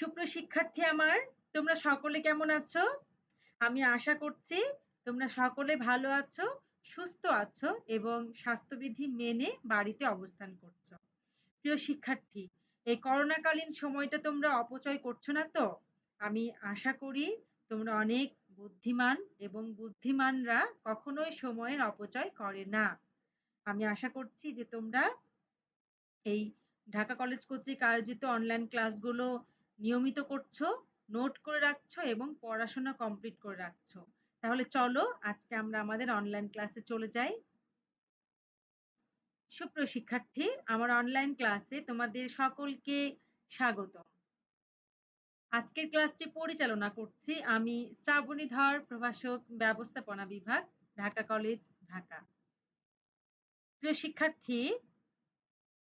সুপ্রিয় শিক্ষার্থী আমার, তোমরা সকলে কেমন আছো? আমি আশা করছি তোমরা সকলে ভালো আছো, সুস্থ আছো এবং স্বাস্থ্যবিধি মেনে বাড়িতে অবস্থান করছো। প্রিয় শিক্ষার্থী, এই করোনাকালীন সময়টা তোমরা অপচয় করছো না তো? আমি আশা করি তোমরা অনেক বুদ্ধিমান এবং বুদ্ধিমানরা কখনোই সময়ের অপচয় করে না। আমি আশা করছি যে তোমরা এই ঢাকা কলেজ কর্তৃক আয়োজিত অনলাইন ক্লাসগুলো নিয়মিত করছো, নোট করে রাখছো এবং পড়াশোনা কমপ্লিট করে রাখছো। তাহলে চলো আজকে আমরা আমাদের অনলাইন ক্লাসে চলে যাই। সুপ্রিয় শিক্ষার্থী, আমার অনলাইন ক্লাসে তোমাদের সকলকে স্বাগতম। আজকের ক্লাসটি পরিচালনা করছি আমি শ্রাবণী ধর, প্রভাষক, ব্যবস্থাপনা বিভাগ, ঢাকা কলেজ, ঢাকা। প্রিয় শিক্ষার্থী,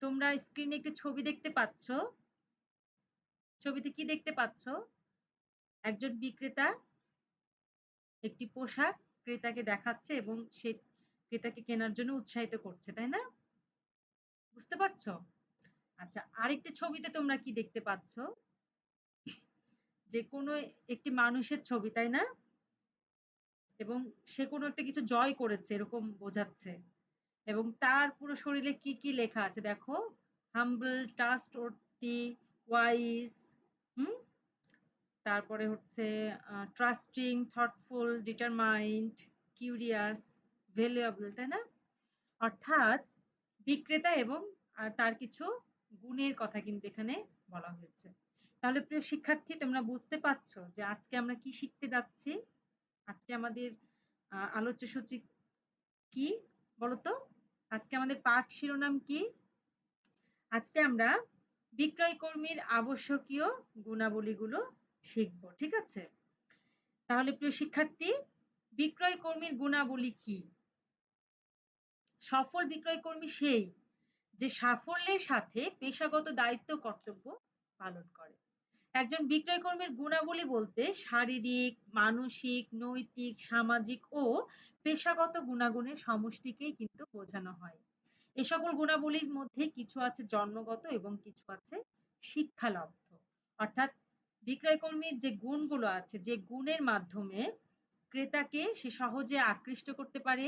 তোমরা স্ক্রিনে একটি ছবি দেখতে পাচ্ছ। ছবিতে কি দেখতে পাচ্ছ? একজন বিক্রেতা একটি পোশাক ক্রেতাকে দেখাচ্ছে এবং সে ক্রেতাকে কেনার জন্য উৎসাহিত করছে, তাই না? বুঝতে পারছো? আচ্ছা, আরেকটি ছবিতে তোমরা কি দেখতে পাচ্ছ? যে কোনো একটি মানুষের ছবি, তাই না? এবং সে কোনো একটা কিছু জয় করেছে এরকম বোঝাচ্ছে এবং তার পুরো শরীরে কি কি লেখা আছে দেখো। হাম্বল, ট্রাস্টওয়ার্থি, ওয়াইজ, হুম, তারপরে হচ্ছে trusting, thoughtful, determined, curious, valuable, তাই না? অর্থাৎ বিক্রেতা এবং তার কিছু গুণের কথা কিন্তু এখানে বলা হয়েছে। তাহলে প্রিয় শিক্ষার্থী, তোমরা বুঝতে পারছো যে আজকে আমরা কি শিখতে যাচ্ছি? আজকে আমাদের আলোচ্য সূচি কি বলতো? আজকে আমাদের পাঠ শিরোনাম কি? আজকে আমরা বিক্রয় কর্মীর আবশ্যকীয় গুণাবলীগুলো শিখবো, ঠিক আছে? তাহলে প্রিয় শিক্ষার্থী, বিক্রয় কর্মীর গুণাবলী কি? সফল বিক্রয় কর্মী সেই যে সাফল্যের সাথে পেশাগত দায়িত্ব কর্তব্য পালন করে। একজন বিক্রয় কর্মীর গুণাবলী বলতে শারীরিক, মানসিক, নৈতিক, সামাজিক ও পেশাগত গুণাগুণের সমষ্টিকেই কিন্তু বোঝানো হয়। এ সকল গুণাবলীর মধ্যে কিছু আছে জন্মগত এবং কিছু আছে শিক্ষালব্ধ। অর্থাৎ বিক্রয় কর্মীর যে গুণগুলো আছে, যে গুণের মাধ্যমে ক্রেতাকে সে সহজে আকৃষ্ট করতে পারে,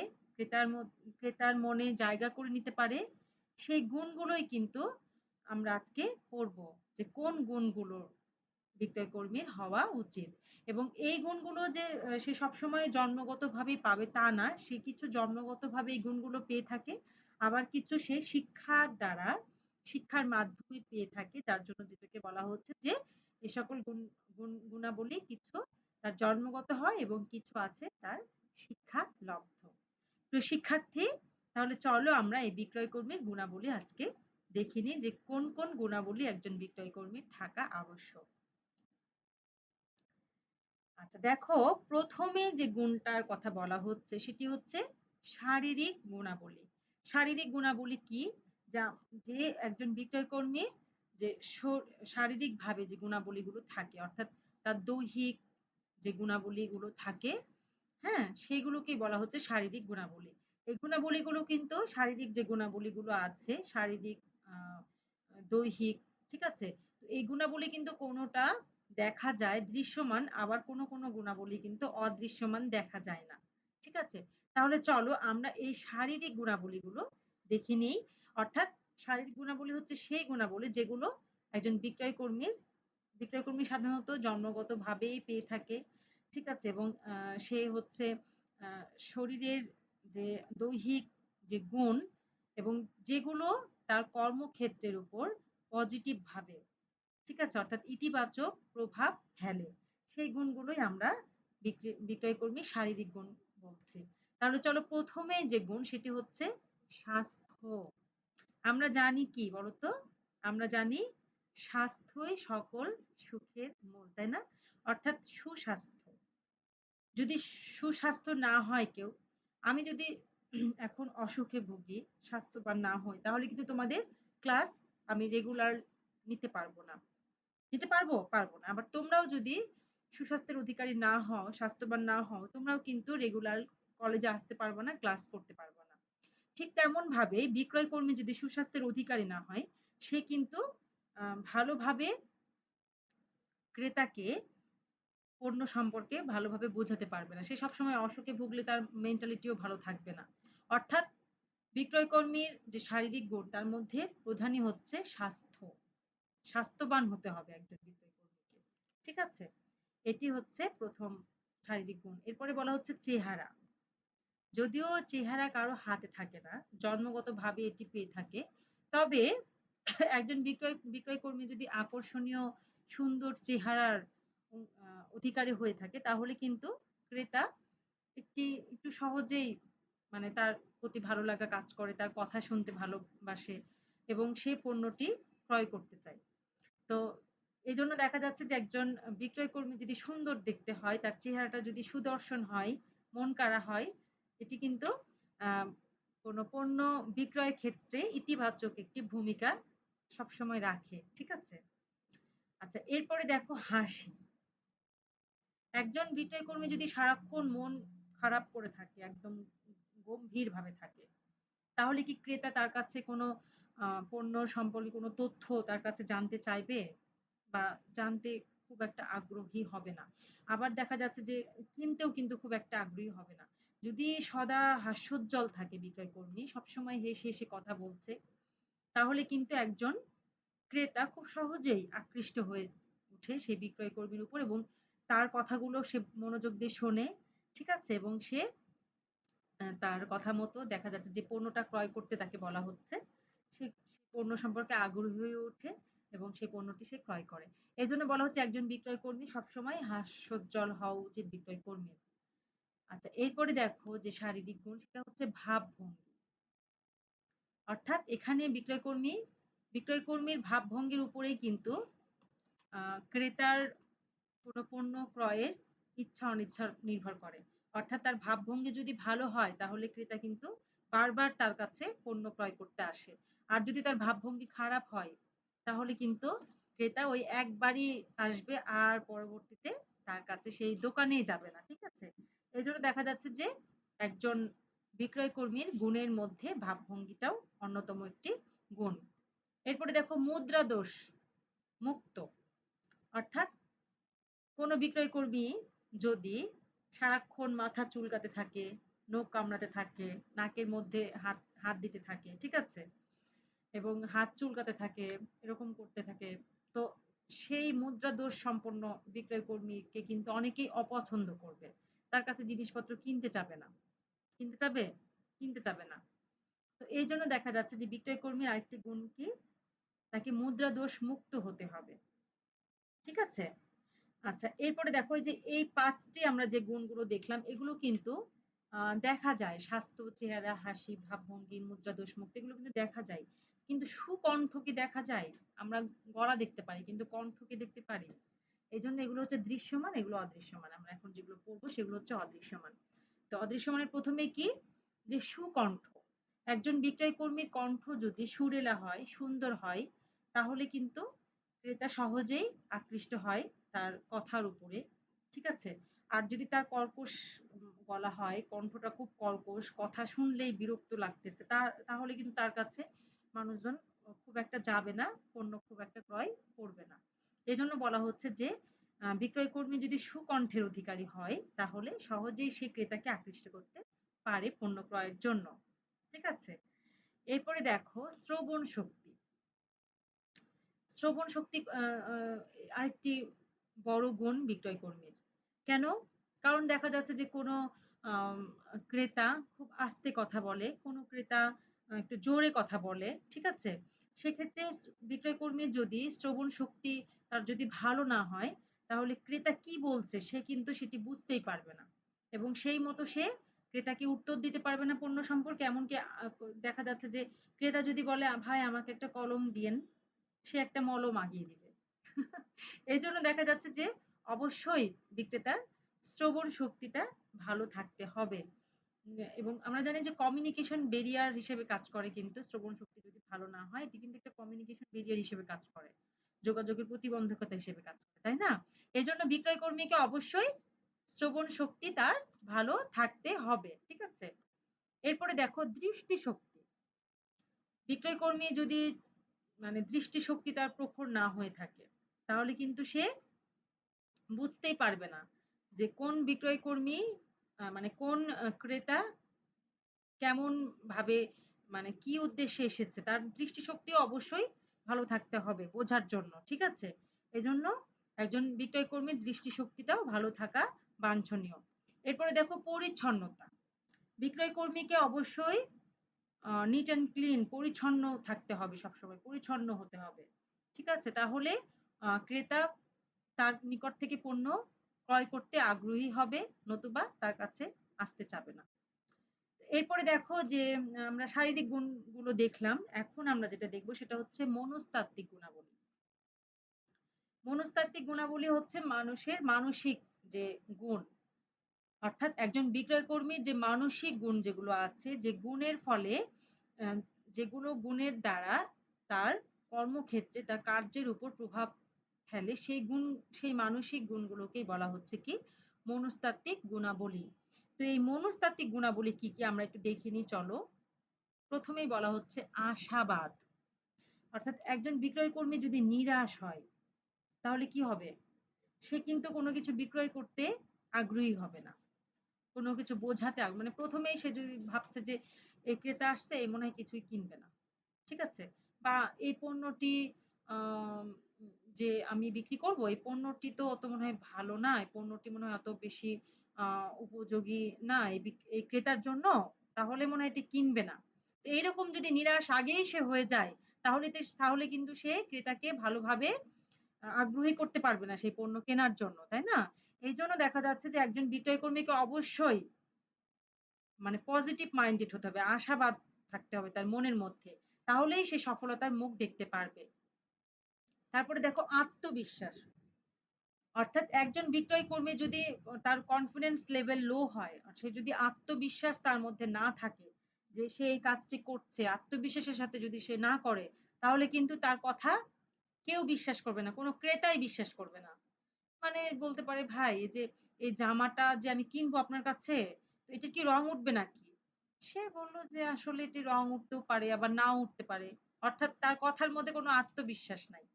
ক্রেতার মনে জায়গা করে নিতে পারে, সেই গুণগুলোই কিন্তু আমরা আজকে পড়ব যে কোন গুণগুলো বিক্রয় কর্মীর হওয়া উচিত। এবং এই গুণগুলো যে সে সবসময় জন্মগতভাবেই পাবে তা না, সে কিছু জন্মগতভাবে এই গুণগুলো পেয়ে থাকে, আবার কিছু সে শিক্ষার দ্বারা, শিক্ষার মাধ্যমে পেয়ে থাকে, যার জন্য যেটাকে বলা হচ্ছে যে এ সকল গুণাবলী কিছু তার জন্মগত হয় এবং কিছু আছে তার শিক্ষা লব্ধ। তো শিক্ষার্থী, তাহলে চলো আমরা এই বিক্রয় কর্মীর গুণাবলী আজকে দেখে নিই যে কোন কোন গুণাবলী একজন বিক্রয় কর্মীর থাকা আবশ্যক। আচ্ছা দেখো, প্রথমে যে গুণটার কথা বলা হচ্ছে সেটি হচ্ছে শারীরিক গুণাবলী। শারীরিক গুণাবলী কি? যা যে একজন বিক্রয় কর্মীর যে শারীরিকভাবে যে গুণাবলীগুলো থাকে, অর্থাৎ তার দৈহিক যে গুণাবলীগুলো থাকে, হ্যাঁ, সেগুলোকেই বলা হচ্ছে শারীরিক গুণাবলী। এই গুণাবলীগুলো কিন্তু শারীরিক যে গুণাবলীগুলো আছে, শারীরিক, আহ দৈহিক, ঠিক আছে? তো এই গুণাবলী কিন্তু কোনোটা দেখা যায় দৃশ্যমান, আবার কোনো কোনো গুণাবলী কিন্তু অদৃশ্যমান, দেখা যায় না, ঠিক আছে? তাহলে চলো আমরা এই শারীরিক গুণাবলীগুলো দেখে নিই। অর্থাৎ শারীরিক গুণাবলী হচ্ছে সেই গুণাবলী যেগুলো একজন বিক্রয় কর্মী সাধারণত জন্মগতভাবেই পেয়ে থাকে, ঠিক আছে? এবং সে হচ্ছে শরীরের যে দৈহিক যে গুণ এবং যেগুলো তার কর্মক্ষেত্রের উপর পজিটিভ ভাবে, ঠিক আছে, অর্থাৎ ইতিবাচক প্রভাব ফেলে, সেই গুণগুলোই আমরা বিক্রয় কর্মীর শারীরিক গুণ বলছি। তাহলে চলো প্রথমে যে গুণ সেটি হচ্ছে স্বাস্থ্য। আমরা জানি কি বলতো? আমরা জানি স্বাস্থ্যই সকল সুখের মূল, তাই না? অর্থাৎ সুস্বাস্থ্য। যদি সুস্বাস্থ্য না হয় কেউ, আমি যদি এখন অসুখে ভুগি, স্বাস্থ্যবান না হই, তাহলে কিন্তু তোমাদের ক্লাস আমি রেগুলার নিতে পারবো না। নিতে পারবো? পারবো না। আবার তোমরাও যদি সুস্বাস্থ্যের অধিকারী না হও, স্বাস্থ্যবান না হও, তোমরাও কিন্তু রেগুলার কলেজে আসতে পারবে না, ক্লাস করতে পারবে না। ঠিক তেমন ভাবে বিক্রয় কর্মী যদি সুস্বাস্থ্যের অধিকারী না হয়, সে কিন্তু ভালোভাবে ক্রেতাকে পণ্য সম্পর্কে ভালোভাবে বোঝাতে পারবে না। সে সবসময় অসুখে ভুগলে তার মেন্টালিটিও ভালো থাকবে না। অর্থাৎ বিক্রয়কর্মীর যে শারীরিক গুণ তার মধ্যে প্রধানই হচ্ছে স্বাস্থ্য। স্বাস্থ্যবান হতে হবে একজন বিক্রয়কর্মীকে। ঠিক আছে? এটি হচ্ছে ১ম শারীরিক গুণ। এরপরে বলা হচ্ছে চেহারা। যদিও চেহারা কারো হাতে থাকে না, জন্মগতভাবে এটি পেয়ে থাকে। তবে একজন বিক্রয়কর্মী যদি আকর্ষণীয় সুন্দর চেহারার উ আ অধিকারী হয়ে থাকে তাহলে কিন্তু ক্রেতা একটু সহজেই মানে তার প্রতি ভালো লাগা কাজ করে, তার কথা শুনতে ভালোবাসে এবং সে পণ্যটি ক্রয় করতে চায়। তো এজন্য দেখা যাচ্ছে যে একজন বিক্রয়কর্মী যদি সুন্দর দেখতে হয়, তার চেহারাটা যদি সুদর্শন হয়, মন কাড়া হয়, এটি কিন্তু আ কোন পণ্য বিক্রয়ের ক্ষেত্রে ইতিবাচক একটি ভূমিকা সবসময় রাখে। ঠিক আছে? আচ্ছা এরপরে দেখো হাসি। একজন বিক্রয়কর্মী যদি সারাক্ষণ মন খারাপ করে থাকে, একদম গম্ভীরভাবে থাকে, তাহলে কি ক্রেতা তার কাছে কোনো পণ্য সম্পর্কে কোনো তথ্য তার কাছে জানতে চাইবে? বা জানতে খুব একটা আগ্রহী হবে না। আবার দেখা যাচ্ছে যে কিনতেও কিন্তু খুব একটা আগ্রহী হবে না। যদি সদা হাস্যোজ্জ্বল থাকে বিক্রয়কর্মী, সবসময় হেসে, হেসে কথা বলছে, তাহলে কিন্তু একজন ক্রেতা খুব সহজেই আকৃষ্ট হয়ে উঠে সেই বিক্রয়কর্মীর উপর এবং তার কথাগুলো সে মনোযোগ দিয়ে শোনে। ঠিক আছে? এবং সে তার কথা মতো দেখা যাচ্ছে যে পণ্যটা ক্রয় করতে তাকে বলা হচ্ছে, সে পণ্য সম্পর্কে আগ্রহী হয়ে ওঠে এবং সেই পণ্যটি সে ক্রয় করে। এজন্য বলা হচ্ছে একজন বিক্রয় কর্মী সবসময় হাস্যোজ্জ্বল হওয়া উচিত বিক্রয় কর্মীর। আচ্ছা এরপরে দেখো যে শারীরিক গুণ সেটা হচ্ছে ভাবভঙ্গি। অর্থাৎ এখানে বিক্রয়কর্মীর ভাবভঙ্গির উপরেই কিন্তু ক্রেতার কোনো পণ্য ক্রয়ের ইচ্ছা অনিচ্ছা নির্ভর করে। অর্থাৎ তার ভাবভঙ্গি যদি ভালো হয় তাহলে ক্রেতা কিন্তু বারবার তার কাছে পণ্য ক্রয় করতে আসে। আর যদি তার ভাবভঙ্গি খারাপ হয় তাহলে কিন্তু ক্রেতা ওই একবারই আসবে আর পরবর্তীতে তার কাছে সেই দোকানেই যাবে না। ঠিক আছে? এজন্য দেখা যাচ্ছে যে একজন বিক্রয় কর্মীর গুণের মধ্যে ভাবভঙ্গিটাও অন্যতম একটি গুণ। এরপরে দেখো মুদ্রা দোষ মুক্ত। অর্থাৎ কোনো বিক্রয়কর্মী যদি সারাক্ষণ মাথা চুলকাতে থাকে, নখ কামড়াতে থাকে, নাকের মধ্যে হাত হাত দিতে থাকে, ঠিক আছে? এবং হাত চুলকাতে থাকে, এরকম করতে থাকে। তো সেই মুদ্রা দোষ সম্পন্ন বিক্রয়কর্মীকে কিন্তু অনেকেই অপছন্দ করবে। তার কাছে জিনিসপত্র কিনতে চাবে না। কিনতে চাবে? কিনতে চাবে না। তো এইজন্য দেখা যাচ্ছে যে বিক্রয়কর্মীর আরেকটি গুণ কি? তাকে মুদ্রা দোষ মুক্ত হতে হবে। ঠিক আছে? আচ্ছা এরপরে দেখো এই যে এই ৫ টি আমরা যে গুণগুলো দেখলাম এগুলো কিন্তু দেখা যায়। স্বাস্থ্য, চেহারা, হাসি, ভাবভঙ্গি, মুদ্রা দোষ মুক্ত এগুলো কিন্তু দেখা যায়। কিন্তু সুকণ্ঠ কি দেখা যায়? আমরা গলা দেখতে পারি কিন্তু কণ্ঠ কি দেখতে পারি? এজন্য এগুলো হচ্ছে দৃশ্যমান, এগুলো অদৃশ্যমান। আমরা এখন যেগুলো পড়বো সেগুলো হচ্ছে অদৃশ্যমান। তো অদৃশ্যমানের ১ম এ কি? যে সুকণ্ঠ। একজন বিক্রয় কর্মীর কণ্ঠ যদি সুরেলা হয়, সুন্দর হয় তাহলে কিন্তু ক্রেতা সহজেই আকৃষ্ট হয় তার কথার উপরে। ঠিক আছে? আর যদি তার কর্কশ গলা হয়, কণ্ঠটা খুব কর্কশ, কথা শুনলেই বিরক্ত লাগতেছে, তাহলে কিন্তু তার কাছে মানুষজন খুব একটা যাবে না, পণ্য খুব একটা ক্রয় করবে না। এজন্য বলা হচ্ছে যে বিক্রয়কর্মী যদি সুকণ্ঠের অধিকারী হয় তাহলে সহজেই সে ক্রেতাকে আকৃষ্ট করতে পারে পণ্য ক্রয়ের জন্য। ঠিক আছে? এরপরে দেখো শ্রবণ শক্তি। শ্রবণ শক্তি আরেকটি বড় গুণ বিক্রয় কর্মীর। কেন? কারণ দেখা যাচ্ছে যে কোনো আম ক্রেতা খুব আস্তে কথা বলে, কোনো ক্রেতা একটু জোরে কথা বলে, ঠিক আছে? সেক্ষেত্রে বিক্রয় কর্মীর যদি শ্রবণ শক্তি তার যদি ভালো না হয়, তাহলে ক্রেতা কি বলছে সে কিন্তু সেটি বুঝতেই পারবে না। এবং সেই মতো সে ক্রেতাকে উত্তর দিতে পারবে না পণ্য সম্পর্কে। এমনকি দেখা যাচ্ছে যে ক্রেতা যদি বলে, "ভাই আমাকে একটা কলম দিয়েন।" সে একটা মলম আগিয়ে দিবে। এজন্য দেখা যাচ্ছে যে অবশ্যই বিক্রেতার শ্রবণ শক্তিটা ভালো থাকতে হবে। এবং আমরা জানি যে কমিউনিকেশন ব্যারিয়ার হিসেবে কাজ করে কিন্তু শ্রবণ শক্তি যদি ভালো না হয়, এটি কিন্তু একটা কমিউনিকেশন ব্যারিয়ার হিসেবে কাজ করে। যোগাযোগের প্রতিবন্ধকতা হিসেবে কাজ করে। তাই না? এজন্য বিক্রয় কর্মীকে অবশ্যই শ্রবণ শক্তি তার ভালো থাকতে হবে। ঠিক আছে? এরপরে দেখো দৃষ্টিশক্তি। বিক্রয় কর্মী যদি মানে দৃষ্টিশক্তি তার প্রখর না হয়ে থাকে, তাহলে কিন্তু সে বুঝতেই পারবে না যে কোন বিক্রয় কর্মী মানে কোন ক্রেতা কেমন ভাবে মানে কি উদ্দেশ্যে এসেছে তার দৃষ্টিশক্তিও অবশ্যই ভালো থাকতে হবে বোঝার জন্য। ঠিক আছে? এজন্য একজন বিক্রয় কর্মীর দৃষ্টিশক্তিটাও ভালো থাকা বাঞ্ছনীয়। এরপরে দেখো পরিচ্ছন্নতা। বিক্রয় কর্মীকে অবশ্যই নিট অ্যান্ড ক্লিন পরিচ্ছন্ন থাকতে হবে সবসময়। পরিচ্ছন্ন হতে হবে। ঠিক আছে? তাহলে ক্রেতা তার নিকট থেকে পণ্য ক্রয় করতে আগ্রহী হবে নতুবা তার কাছে আসতে চাবে না। এরপরে দেখো যে আমরা শারীরিক গুণগুলো দেখলাম। এখন আমরা যেটা দেখব সেটা হচ্ছে মনস্তাত্ত্বিক গুণাবলী। মনস্তাত্ত্বিক গুণাবলী হচ্ছে মানুষের মানসিক যে গুণ। অর্থাৎ একজন বিক্রয় কর্মীর যে মানসিক গুণ যেগুলো আছে, যে গুণের ফলে আ যেগুলো গুণের দ্বারা তার কর্মক্ষেত্রে তার কার্যের উপর প্রভাব ফেলে সেই মানসিক গুণগুলোকেই বলা হচ্ছে কি মনস্তাত্ত্বিক গুণাবলী। তো এই মনস্তাত্ত্বিক গুণাবলী কি, কি আমরা একটু দেখে নিই চলো। প্রথমেই বলা হচ্ছে আশাবাদ। অর্থাৎ একজন বিক্রয় কর্মী যদি নিরাশ হয় তাহলে কি হবে? সে কিন্তু কোনো কিছু বিক্রয় করতে আগ্রহী হবে না। কোনো কিছু বোঝাতে মানে প্রথমেই সে যদি ভাবছে যে এই ক্রেতা আসছে এ মনে হয় কিছুই কিনবে না। ঠিক আছে? বা এই পণ্যটি আম যে আমি বিক্রি করব, এই পণ্যটি তো অত মনে হয় ভালো না। এই পণ্যটি মনে হয় অত বেশি আ উপযোগী না এই ক্রেতার জন্য। তাহলে মনে হয় এটি কিনবে না। তো এরকম যদি নিরাশ আগেই সে হয়ে যায়, তাহলে কিন্তু সে ক্রেতাকে ভালোভাবে আগ্রহী করতে পারবে না সেই পণ্য কেনার জন্য। তাই না? এইজন্য দেখা যাচ্ছে যে একজন বিক্রয় কর্মীকে অবশ্যই মানে পজিটিভ মাইন্ডেড হতে হবে। আশাবাদ থাকতে হবে তার মনের মধ্যে। তাহলেই সে সফলতার মুখ দেখতে পারবে। তারপরে দেখো আত্মবিশ্বাস। অর্থাৎ একজন বিক্রয় কর্মী যদি তার কনফিডেন্স লেভেল লো হয়, সে যদি আত্মবিশ্বাস তার মধ্যে না থাকে যে সে এই কাজটি করছে, আত্মবিশ্বাসের সাথে যদি সে না করে, তাহলে কিন্তু তার কথা কেউ বিশ্বাস করবে না। কোন ক্রেতাই বিশ্বাস করবে না। মানে বলতে পারে, "ভাই এই যে এই জামাটা যে আমি কিনবো আপনার কাছে, তো এটার কি রং উঠবে নাকি?" সে বলল যে, "আসলে এটির রং উঠতেও পারে, আবার নাও উঠতে পারে।" অর্থাৎ তার কথার মধ্যে কোনো আত্মবিশ্বাস নাই।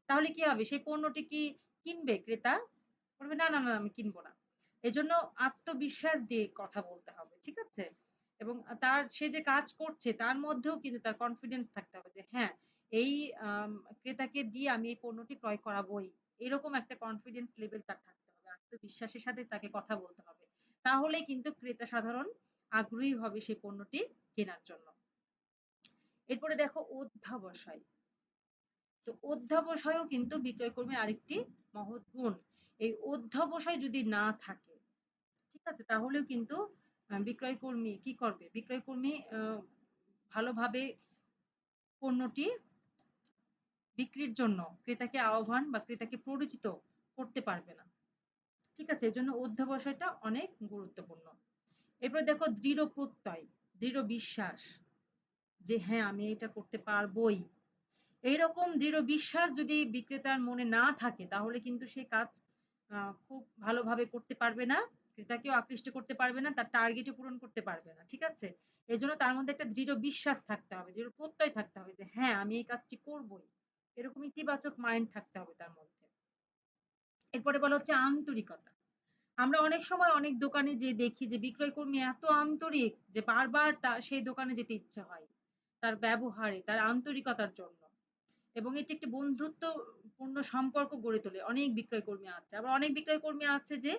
তাহলে কি হবে? সেই পণ্যটি কি কিনবে ক্রেতা? বলবে, "না, না, না আমি কিনব না।" এজন্য আত্মবিশ্বাস দিয়ে কথা বলতে হবে। ঠিক আছে? এবং সে যে কাজ করছে তার মধ্যেও কিন্তু তার কনফিডেন্স থাকতে হবে যে, "হ্যাঁ, এই আম ক্রেতাকে দিয়ে আমি এই পণ্যটি ক্রয় করাবোই।" এরকম একটা কনফিডেন্স লেভেল তার থাকতে হবে। আত্মবিশ্বাসের সাথে তাকে কথা বলতে হবে। তাহলেই কিন্তু ক্রেতা সাধারণ আগ্রহী হবে সেই পণ্যটি কেনার জন্য। এরপরে দেখো অধ্যাবসায়। তো অধ্যাবসায়ও কিন্তু বিক্রয় কর্মীর আরেকটি মহৎ গুণ। এই অধ্যাবসায় যদি না থাকে, ঠিক আছে? তাহলেও কিন্তু বিক্রয় কর্মী কি করবে? বিক্রয় কর্মী ভালোভাবে পণ্যটি বিক্রির জন্য ক্রেতাকে আহ্বান বা ক্রেতাকে পরিচিত করতে পারবে না। ঠিক আছে? এজন্য অধ্যবসায়টা অনেক গুরুত্বপূর্ণ। এরপর দেখো দৃঢ় প্রত্যয়, দৃঢ় বিশ্বাস যে হ্যাঁ, আমি এটা করতে পারবোই। এইরকম দৃঢ় বিশ্বাস যদি বিক্রেতার মনে না থাকে তাহলে কিন্তু সে কাজ খুব ভালোভাবে করতে পারবে না। ক্রেতাকেও আকৃষ্ট করতে পারবে না, তার টার্গেটও পূরণ করতে পারবে না। ঠিক আছে? এজন্য তার মধ্যে একটা দৃঢ় বিশ্বাস থাকতে হবে, দৃঢ় প্রত্যয় থাকতে হবে যে হ্যাঁ, আমি এই কাজটি করবোই। এরকম ইতিবাচক মাইন্ড থাকতে হবে তার মধ্যে। এরপরে বলা হচ্ছে আন্তরিকতা। আমরা অনেক সময় অনেক দোকানে যেয়ে দেখি যে বিক্রয় কর্মী এত আন্তরিক যে বারবার সেই দোকানে যেতে ইচ্ছে হয়। তার ব্যবহারে, তার আন্তরিকতার জন্য। এবং এটি একটি বন্ধুত্বপূর্ণ সম্পর্ক গড়ে তোলে। অনেক বিক্রয় কর্মী আছে। আবার অনেক বিক্রয় কর্মী আছে যে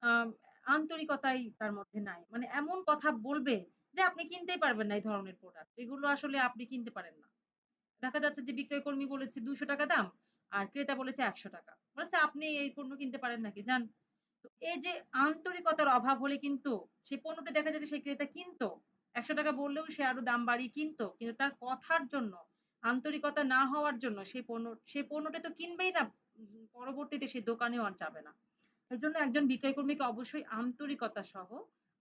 আম আন্তরিকতাই তার মধ্যে নাই। মানে এমন কথা বলবে যে আপনি কিনতেই পারবেন না এই ধরনের প্রোডাক্ট। এগুলো আসলে আপনি কিনতে পারেন না। দেখা যাচ্ছে যে বিক্রয় কর্মী বলেছে ৳২০০ দাম আর ক্রেতা বলেছে ৳১০০। বলেছে, "আপনি এই পণ্য কিনতে পারেন নাকি? যান।" তো এই যে আন্তরিকতার অভাব হলে কিন্তু সেই পণ্যটা দেখা যায় যে সেই ক্রেতা কিনতো। ৳১০০ বললেও সে আরো দাম বাড়িয়ে কিনতো। কিন্তু তার কথার জন্য, আন্তরিকতা না হওয়ার জন্য সেই পণ্যটা তো কিনবেই না। পরবর্তীতে সে দোকানেও আর যাবে না। এজন্য একজন বিক্রয় কর্মীকে অবশ্যই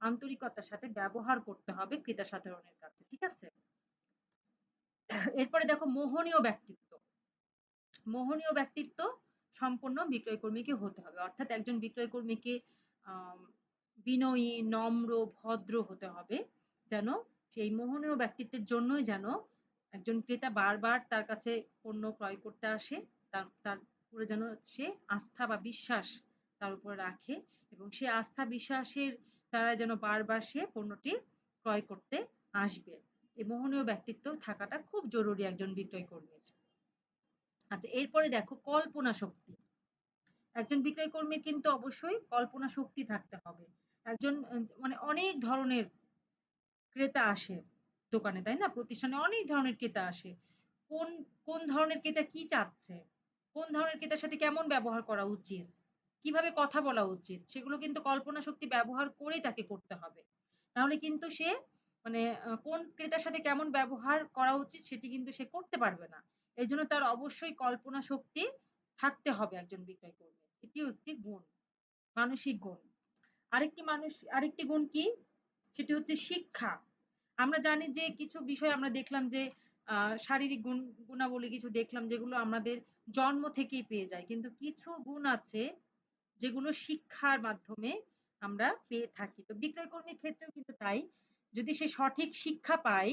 আন্তরিকতার সাথে ব্যবহার করতে হবে ক্রেতা সাধারণের কাছে। ঠিক আছে? এরপরে দেখো মোহনীয় ব্যক্তিত্ব। মোহনীয় ব্যক্তিত্ব সম্পন্ন বিক্রয় কর্মীকে হতে হবে। অর্থাৎ একজন বিক্রয় কর্মীকে আম বিনয়ী, নম্র, ভদ্র হতে হবে। যেন সেই মোহনীয় ব্যক্তিত্বের জন্যই যেন একজন ক্রেতা বারবার তার কাছে পণ্য ক্রয় করতে আসে। তার তার উপরে যেন সে আস্থা বা বিশ্বাস তার উপর রাখে এবং সে আস্থা বিশ্বাসের দ্বারা যেন বারবার সে পণ্যটি ক্রয় করতে আসবে। এই মোহনীয় ব্যক্তিত্ব থাকাটা খুব জরুরি একজন বিক্রয় কর্মীর। আচ্ছা, এরপরে দেখো কল্পনা শক্তি। একজন বিক্রয় কর্মীর কিন্তু অবশ্যই কল্পনা শক্তি থাকতে হবে। একজন মানে অনেক ধরনের ক্রেতা আসে দোকানে, তাই না? প্রতিষ্ঠানে অনেক ধরনের ক্রেতা আসে। কোন কোন ধরনের ক্রেতা কি চাচ্ছে? কোন ধরনের ক্রেতার সাথে কেমন ব্যবহার করা উচিত? কিভাবে কথা বলা উচিত? সেগুলো কিন্তু কল্পনা শক্তি ব্যবহার করেই তাকে করতে হবে। নাহলে কিন্তু সে মানে কোন ক্রেতার সাথে কেমন ব্যবহার করা উচিত সেটি কিন্তু সে করতে পারবে না। এজন্য তার অবশ্যই কল্পনা শক্তি থাকতে হবে একজন বিক্রয় কর্মীর। এটিও একটি গুণ, মানসিক গুণ। আরেকটি গুণ কি? সেটি হচ্ছে শিক্ষা। আমরা জানি যে কিছু বিষয় আমরা দেখলাম যে শারীরিক গুণাবলী কিছু দেখলাম যেগুলো আমাদের জন্ম থেকেই পেয়ে যাই। কিন্তু কিছু গুণ আছে যেগুলো শিক্ষার মাধ্যমে আমরা পেয়ে থাকি। তো বিক্রয় কর্মীর ক্ষেত্রেও কিন্তু তাই। যদি সে সঠিক শিক্ষা পায়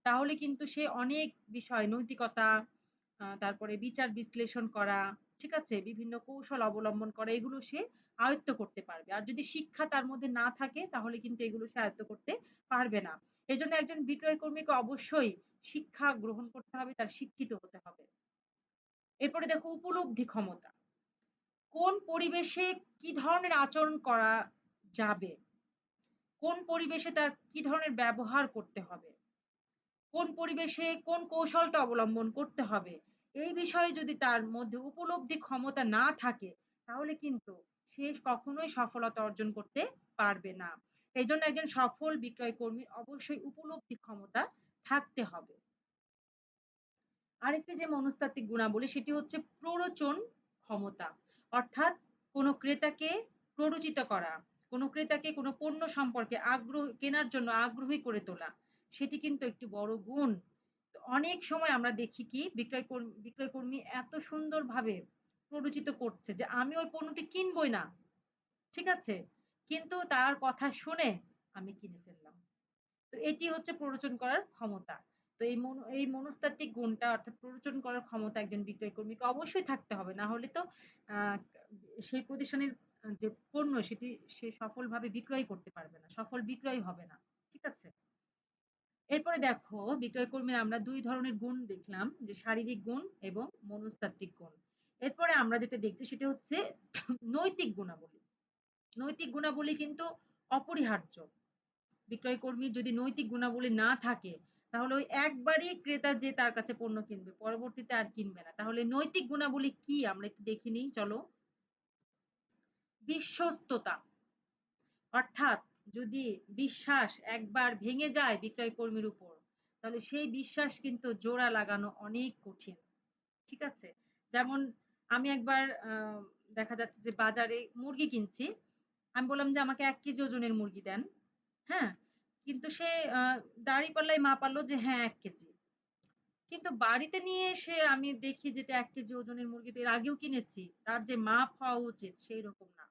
তাহলে কিন্তু সে অনেক বিষয় নৈতিকতা, তারপরে বিচার বিশ্লেষণ করা, ঠিক আছে? বিভিন্ন কৌশল অবলম্বন করা এগুলো সে আয়ত্ত করতে পারবে। আর যদি শিক্ষা তার মধ্যে না থাকে তাহলে কিন্তু এগুলো সে আয়ত্ত করতে পারবে না। এজন্য একজন বিক্রয় কর্মীকে অবশ্যই শিক্ষা গ্রহণ করতে হবে, তার শিক্ষিত হতে হবে। এরপরে দেখো উপলব্ধি ক্ষমতা। কোন পরিবেশে কি ধরনের আচরণ করা যাবে? কোন পরিবেশে তার কি ধরনের ব্যবহার করতে হবে? কোন পরিবেশে কোন কৌশলটা অবলম্বন করতে হবে? এই বিষয়ে যদি তার মধ্যে উপলব্ধি ক্ষমতা না থাকে, তাহলে কিন্তু সে কখনোই সফলতা অর্জন করতে পারবে না। এজন্য একজন সফল বিক্রয় কর্মীর অবশ্যই উপলব্ধি ক্ষমতা থাকতে হবে। আরেকটি যে মনস্তাত্ত্বিক গুণাবলী সেটি হচ্ছে প্ররোচন ক্ষমতা। অর্থাৎ কোনো ক্রেতাকে প্ররোচিত করা, কোনো ক্রেতাকে কোনো পণ্য সম্পর্কে কেনার জন্য আগ্রহী করে তোলা। সেটি কিন্তু একটি বড় গুণ। তো অনেক সময় আমরা দেখি কি বিক্রয় কর্মী এত সুন্দরভাবে প্ররোচিত করছে যে আমি ওই পণ্যটি কিনবই না। ঠিক আছে? কিন্তু তার কথা শুনে আমি কিনে ফেললাম। তো এটি হচ্ছে প্ররোচন করার ক্ষমতা। তো এই মনস্তাত্ত্বিক গুণটা অর্থাৎ প্ররোচন করার ক্ষমতা একজন বিক্রয় কর্মীকে অবশ্যই থাকতে হবে। না হলে তো আ সেই প্রতিষ্ঠানের যে পণ্য সেটি সে সফলভাবে বিক্রয় করতে পারবে না। সফল বিক্রয় হবে না। ঠিক আছে? এরপরে দেখো বিক্রয় কর্মীর আমরা ২ ধরনের গুণ দেখলাম যে শারীরিক গুণ এবং মনস্তাত্ত্বিক গুণ। এরপরে আমরা যেটা দেখছি সেটা হচ্ছে নৈতিক গুণাবলী। নৈতিক গুণাবলী কিন্তু অপরিহার্য। বিক্রয় কর্মীর যদি নৈতিক গুণাবলী না থাকে, তাহলে ওই একবারই ক্রেতা যে তার কাছে পণ্য কিনবে, পরবর্তীতে আর কিনবে না। তাহলে নৈতিক গুণাবলী কি আমরা একটু দেখে নিই চলো। বিশ্বস্ততা। অর্থাৎ যদি বিশ্বাস একবার ভেঙে যায় বিক্রয় কর্মীর উপর, তাহলে সেই বিশ্বাস কিন্তু জোড়া লাগানো অনেক কঠিন। ঠিক আছে? যেমন আমি একবার দেখা যাচ্ছে যে বাজারে মুরগি কিনছি। আমি বললাম যে, "আমাকে ১ কেজি ওজনের মুরগি দেন।" হ্যাঁ? কিন্তু সে আ দাঁড়িপাল্লায় মাপালো যে হ্যাঁ ১ কেজি। কিন্তু বাড়িতে নিয়ে এসে আমি দেখি যেটা ১ কেজি ওজনের মুরগি তো এর আগেও কিনেছি। তার যে মাপ হওয়া উচিত সেইরকম না।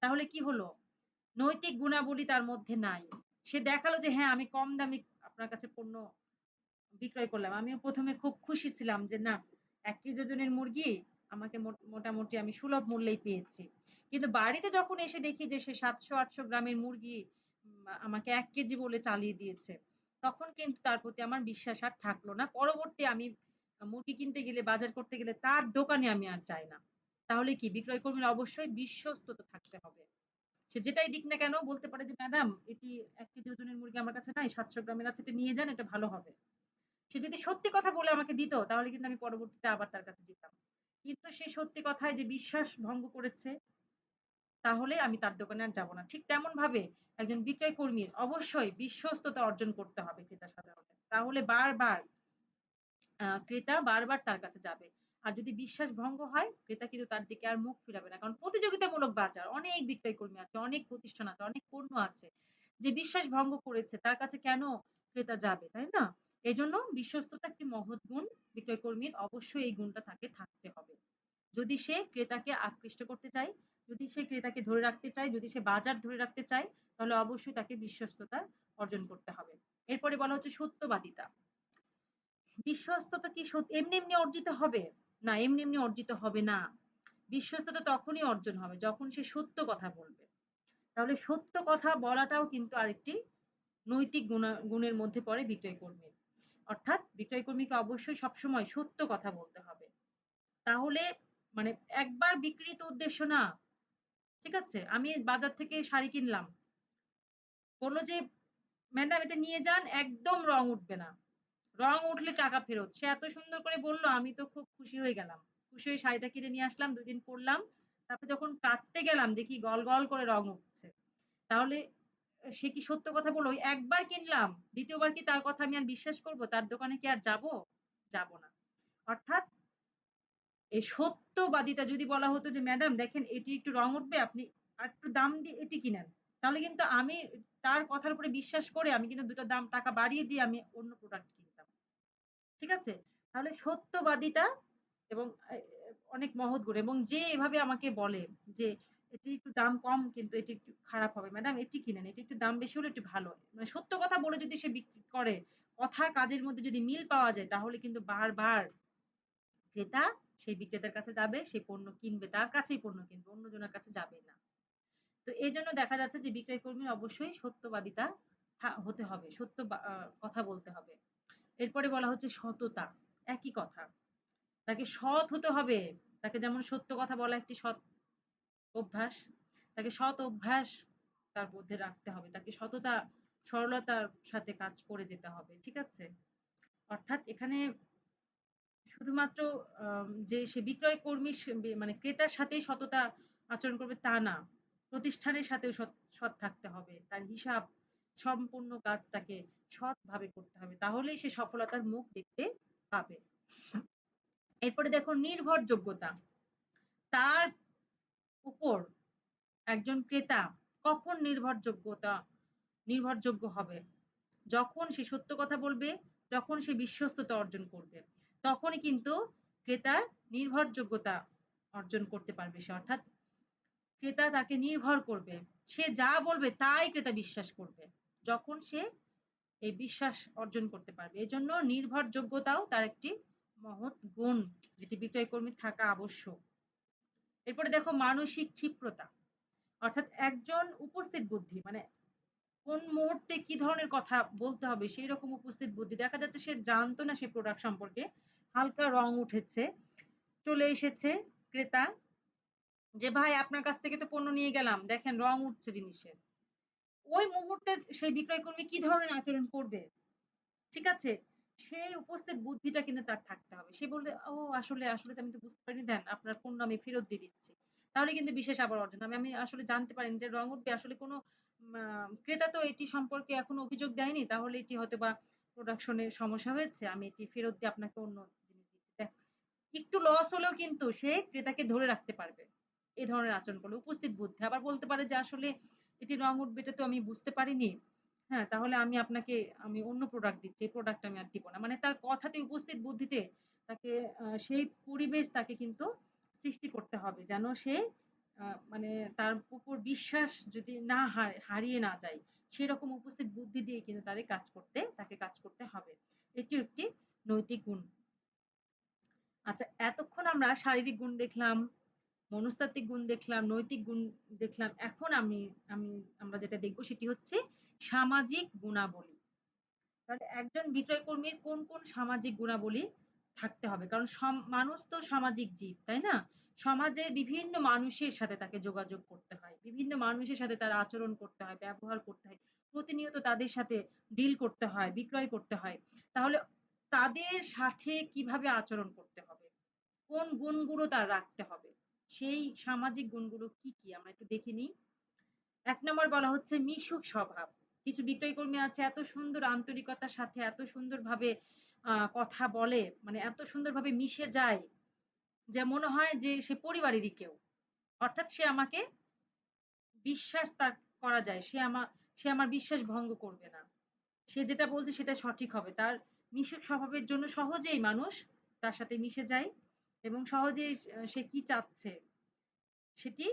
তাহলে কি হলো? নৈতিক গুণাবলী তার মধ্যে নাই। সে দেখালো যে হ্যাঁ, আমি কম দামে আপনার কাছে পণ্য বিক্রয় করলাম। আমিও ১ম এ খুব খুশি ছিলাম যে না ১ কেজি ওজনের মুরগি আমাকে মোটামুটি আমি সুলভ মূল্যেই পেয়েছি। কিন্তু বাড়িতে যখন এসে দেখি যে সে ৭০০-৮০০ গ্রামের মুরগি আমাকে ১ কেজি বলে চালিয়ে দিয়েছে। তখন কিন্তু তার প্রতি আমার বিশ্বাস আর থাকলো না। পরবর্তী আমি মুরগি কিনতে গেলে, বাজার করতে গেলে তার দোকানে আমি আর যাই না। তাহলে কি বিক্রয় কর্মীর অবশ্যই বিশ্বস্ততা থাকতে হবে। সে যেটাই দিক না কেন বলতে পারে যে, "ম্যাডাম এটি ১ কেজি ওজনের মুরগি আমার কাছে নাই, ৭০০ গ্রামের আছে, এটা নিয়ে যান, এটা ভালো হবে।" সে যদি সত্যি কথা বলে আমাকে দিত, তাহলে কিন্তু আমি পরবর্তীতে আবার তার কাছে যেতাম। কিন্তু সে সত্যি কথায় যে বিশ্বাস ভঙ্গ করেছে, তাহলে আমি তার দোকানে আর যাব না। ঠিক তেমনভাবে একজন বিক্রয় কর্মীর অবশ্যই বিশ্বস্ততা অর্জন করতে হবে ক্রেতার সাথে হলে। তাহলে ক্রেতা বারবার তার কাছে যাবে। আর যদি বিশ্বাস ভঙ্গ হয়, ক্রেতা কিন্তু তার দিকে আর মুখ ফিরাবে না। কারণ প্রতিযোগিতামূলক বাজার। অনেক বিক্রয় কর্মী আছে, অনেক প্রতিষ্ঠান আছে, অনেক পণ্য আছে। যে বিশ্বাস ভঙ্গ করেছে তার কাছে কেন ক্রেতা যাবে, তাই না? এজন্য বিশ্বস্ততা একটি মহৎ গুণ। বিক্রয় কর্মীর অবশ্যই এই গুণটা তাকে থাকতে হবে। যদি সে ক্রেতাকে আকৃষ্ট করতে চায়, যদি সে ক্রেতাকে ধরে রাখতে চায়, যদি সে বাজার ধরে রাখতে চায়, তাহলে অবশ্যই তাকে বিশ্বস্ততা অর্জন করতে হবে। এরপরে বলা হচ্ছে সত্যবাদিতা। বিশ্বস্ততা কি এমনি অর্জিত হবে? না, এমনি অর্জিত হবে না। বিশ্বস্ততা তখনই অর্জন হবে যখন সে সত্য কথা বলবে। তাহলে সত্য কথা বলাটাও কিন্তু আরেকটি নৈতিক গুণের মধ্যে পড়ে বিক্রয় কর্মীর। অর্থাৎ বিক্রয় কর্মীকে অবশ্যই সবসময় সত্য কথা বলতে হবে। তাহলে মানে একবার বিক্রি তো উদ্দেশ্য না। ঠিক আছে? আমি বাজার থেকে শাড়ি কিনলাম। বলল যে, "ম্যাডাম এটা নিয়ে যান, একদম রং উঠবে না। রং উঠলে টাকা ফেরত।" সে এত সুন্দর করে বলল, আমি তো খুব খুশি হয়ে গেলাম। খুশি হয়ে শাড়িটা কিনে নিয়ে আসলাম, ২ দিন পরলাম। তারপর যখন কাচতে গেলাম দেখি গল, গল করে রং উঠছে। তাহলে সে কি সত্য কথা বলল? ওই একবার কিনলাম, ২য় বার কি তার কথা আমি আর বিশ্বাস করব? তার দোকানে কি আর যাব? যাব না। অর্থাৎ এই সত্যবাদিতা যদি বলা হতো যে, "ম্যাডাম দেখেন এটি একটু রং উঠবে, আপনি আরেকটু দাম দিয়ে এটি কিনেন।" তাহলে কিন্তু আমি তার কথার উপরে বিশ্বাস করে আমি কিন্তু ২ টা টাকা বাড়িয়ে দিয়ে আমি অন্য প্রোডাক্ট কিনতাম। ঠিক আছে? তাহলে সত্যবাদিতা এবং অনেক মহৎ গুণ এবং যে এভাবে আমাকে বলে যে, "এটির একটু দাম কম কিন্তু এটি একটু খারাপ হবে। ম্যাডাম এটি কিনেন। এটি একটু দাম বেশি হলে একটু ভালো।" মানে সত্য কথা বলে যদি সে বিক্রি করে, কথার কাজের মধ্যে যদি মিল পাওয়া যায় তাহলে কিন্তু বারবার ক্রেতা সেই বিক্রেতার কাছে যাবে, সেই পণ্য কিনবে। তার কাছেই পণ্য কিনবে। অন্যজনের কাছে যাবে না। তো এজন্য দেখা যাচ্ছে যে বিক্রয় কর্মীর অবশ্যই সত্যবাদিতা হতে হবে। সত্য বা কথা বলতে হবে। এরপরে বলা হচ্ছে সততা। একই কথা। তাকে সৎ হতে হবে। তাকে যেমন সত্য কথা বলা একটি সৎ অভ্যাস। তাকে সৎ অভ্যাস তার মধ্যে রাখতে হবে। তাকে সততা, সরলতার সাথে কাজ করে যেতে হবে। ঠিক আছে? অর্থাৎ এখানে শুধুমাত্র যে সে বিক্রয় কর্মীর মানে ক্রেতার সাথেই সততা আচরণ করবে তা না। প্রতিষ্ঠানের সাথেও সৎ থাকতে হবে। তার হিসাব সম্পূর্ণ কাজ তাকে সৎভাবে করতে হবে। তাহলেই সে সফলতার মুখ দেখতে পাবে। এরপরে দেখো নির্ভরযোগ্যতা। তার উপর একজন ক্রেতা কখন নির্ভরযোগ্য হবে? যখন সে সত্য কথা বলবে, যখন সে বিশ্বস্ততা অর্জন করবে। তখনই কিন্তু ক্রেতার নির্ভরযোগ্যতা অর্জন করতে পারবে সে। অর্থাৎ ক্রেতা তাকে নির্ভর করবে। সে যা বলবে তাই ক্রেতা বিশ্বাস করবে। যখন সে এই বিশ্বাস অর্জন করতে পারবে। এজন্য নির্ভরযোগ্যতাও তার একটি মহৎ গুণ যেটি বিক্রয় কর্মীর থাকা আবশ্যক। এরপরে দেখো মানসিক ক্ষিপ্রতা। অর্থাৎ একজন উপস্থিত বুদ্ধি মানে কোন মুহূর্তে কি ধরনের কথা বলতে হবে সেইরকম উপস্থিত বুদ্ধি। দেখা যাচ্ছে সে জানতো না সে প্রোডাক্ট সম্পর্কে। হালকা রং উঠেছে। চলে এসেছে ক্রেতা যে, "ভাই আপনার কাছ থেকে তো পণ্য নিয়ে গেলাম। দেখেন রং উঠছে জিনিসের।" ওই মুহূর্তে সেই বিক্রয় কর্মী কি ধরনের আচরণ করবে? ঠিক আছে? সেই উপস্থিত বুদ্ধিটা কিন্তু তার থাকতে হবে। সে বলবে, "ও আসলে তো আমি তো বুঝতে পারিনি। দেন আপনার পণ্য আমি ফেরত দিয়ে দিচ্ছি।" তাহলে কিন্তু বিশেষ আবার অর্জন হবে। আমি আসলে জানতে পারিনি যে রং উঠবে। আসলে কোনো মা ক্রেতা তো এটি সম্পর্কে এখনো অভিযোগ দেয়নি। তাহলে এটি হয়তোবা প্রোডাকশন এর সমস্যা হয়েছে। আমি এটি ফেরত দিয়ে আপনাকে অন্য জিনিস দিচ্ছি। একটু লস হলেও কিন্তু সে ক্রেতাকে ধরে রাখতে পারবে। এ ধরনের আচরণ করলে। উপস্থিত বুদ্ধি। আবার বলতে পারে যে, "আসলে এটি রং উঠবে এটা তো আমি বুঝতে পারিনি। হ্যাঁ, তাহলে আমি অন্য প্রোডাক্ট দিচ্ছি। এই প্রোডাক্ট আমি আর দিব না।" মানে তার কথাতে উপস্থিত বুদ্ধিতে তাকে সেই পরিবেশ তাকে কিন্তু সৃষ্টি করতে হবে। যেন সে আ মানে তার উপর বিশ্বাস যদি না হারিয়ে না যায়। সেরকম উপস্থিত বুদ্ধি দিয়ে কিন্তু তাকে কাজ করতে হবে। এটিও একটি নৈতিক গুণ। আচ্ছা, এতক্ষণ আমরা শারীরিক গুণ দেখলাম, মনস্তাত্ত্বিক গুণ দেখলাম, নৈতিক গুণ দেখলাম। এখন আমি আমরা যেটা দেখব সেটি হচ্ছে সামাজিক গুণাবলী। তাহলে একজন বিক্রয় কর্মীর কোন সামাজিক গুণাবলী থাকতে হবে? কারণ মানুষ তো সামাজিক জীব, তাই না? সমাজের বিভিন্ন মানুষের সাথে তাকে যোগাযোগ করতে হয়। বিভিন্ন মানুষের সাথে তার আচরণ করতে হয়, ব্যবহার করতে হয়। প্রতিনিয়ত তাদের সাথে ডিল করতে হয়, বিক্রয় করতে হয়। তাহলে তাদের সাথে কিভাবে আচরণ করতে হবে? কোন গুণগুলো তার রাখতে হবে? সেই সামাজিক গুণগুলো কি? আমরা একটু দেখে নিই। ১ নম্বর বলা হচ্ছে মিশুক স্বভাব। কিছু বিক্রয় কর্মী আছে এত সুন্দর আন্তরিকতার সাথে এত সুন্দরভাবে কথা বলে, মানে এত সুন্দরভাবে মিশে যায় যে মনে হয় যে সে পরিবারেরই কেউ। অর্থাৎ সে আমাকে বিশ্বাস তার করা যায়। সে আমার বিশ্বাস ভঙ্গ করবে না। সে যেটা বলছে সেটা সঠিক হবে। তার মিশুক স্বভাবের জন্য সহজেই মানুষ তার সাথে মিশে যায় এবং সহজেই সে কি চাচ্ছে সেটি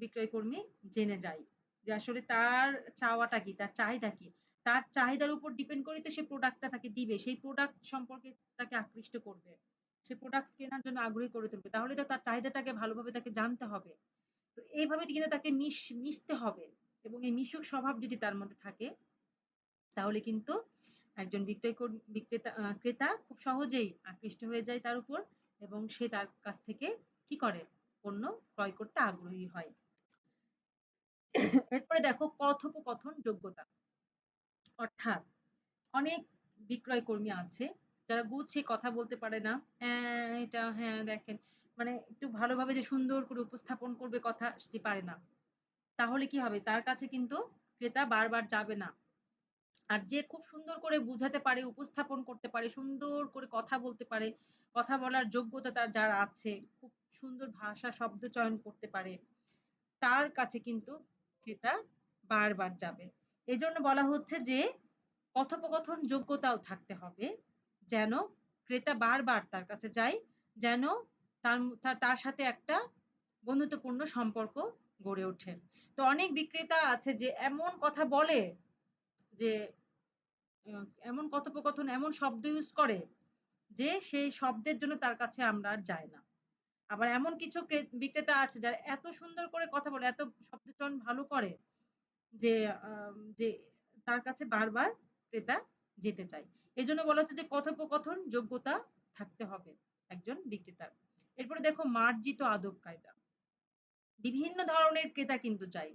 বিক্রয় কর্মী জেনে যায়। যে আসলে তার চাওয়াটা কি? তার চাহিদা কি? তার চাহিদার উপর ডিপেন্ড করেই তো সে প্রোডাক্টটা তাকে দিবে। সেই প্রোডাক্ট সম্পর্কে তাকে আকৃষ্ট করবে। সে প্রোডাক্ট কেনার জন্য আগ্রহী করে তুলবে। তাহলে তো তার চাহিদাটাকে ভালোভাবে তাকে জানতে হবে। তো এইভাবে কিন্তু তাকে মিশতে হবে এবং এই মিশুক স্বভাব যদি তার মধ্যে থাকে, তাহলে কিন্তু একজন ক্রেতা খুব সহজেই আকৃষ্ট হয়ে যায় তার উপর এবং সে তার কাছ থেকে কি করে? পণ্য ক্রয় করতে আগ্রহী হয়। এরপরে দেখো কথোপকথন যোগ্যতা। অর্থাৎ অনেক বিক্রয় কর্মী আছে যারা গুছিয়ে কথা বলতে পারে না। এটা হ্যাঁ, দেখেন মানে একটু ভালোভাবে যে সুন্দর করে উপস্থাপন করবে কথা সেটি পারে না। তাহলে কি হবে? তার কাছে কিন্তু ক্রেতা বারবার যাবে না। আর যে খুব সুন্দর করে বুঝাতে পারে, উপস্থাপন করতে পারে, সুন্দর করে কথা বলতে পারে, কথা বলার যোগ্যতা তার যার আছে, খুব সুন্দর ভাষা শব্দ চয়ন করতে পারে, তার কাছে কিন্তু ক্রেতা বারবার যাবে। এজন্য বলা হচ্ছে যে কথোপকথন যোগ্যতাও থাকতে হবে। যেন ক্রেতা বারবার তার কাছে যায়, যেন তার সাথে একটা বন্ধুত্বপূর্ণ সম্পর্ক গড়ে ওঠে। তো অনেক বিক্রেতা আছে যে এমন কথা বলে যে এমন কথোপকথন, এমন শব্দ ইউজ করে যে সেই শব্দের জন্য তার কাছে আমরা আর যাই না। আবার এমন কিছু বিক্রেতা আছে যারা এত সুন্দর করে কথা বলে, এত শব্দচয়ন ভালো করে যে যে তার কাছে বারবার ক্রেতা যেতে চায়। এজন্য বলা হচ্ছে যে কথোপকথন যোগ্যতা থাকতে হবে একজন বিক্রেতার। এরপরে দেখো মার্জিত আদব কায়দা। বিভিন্ন ধরনের ক্রেতা কিন্তু চাই।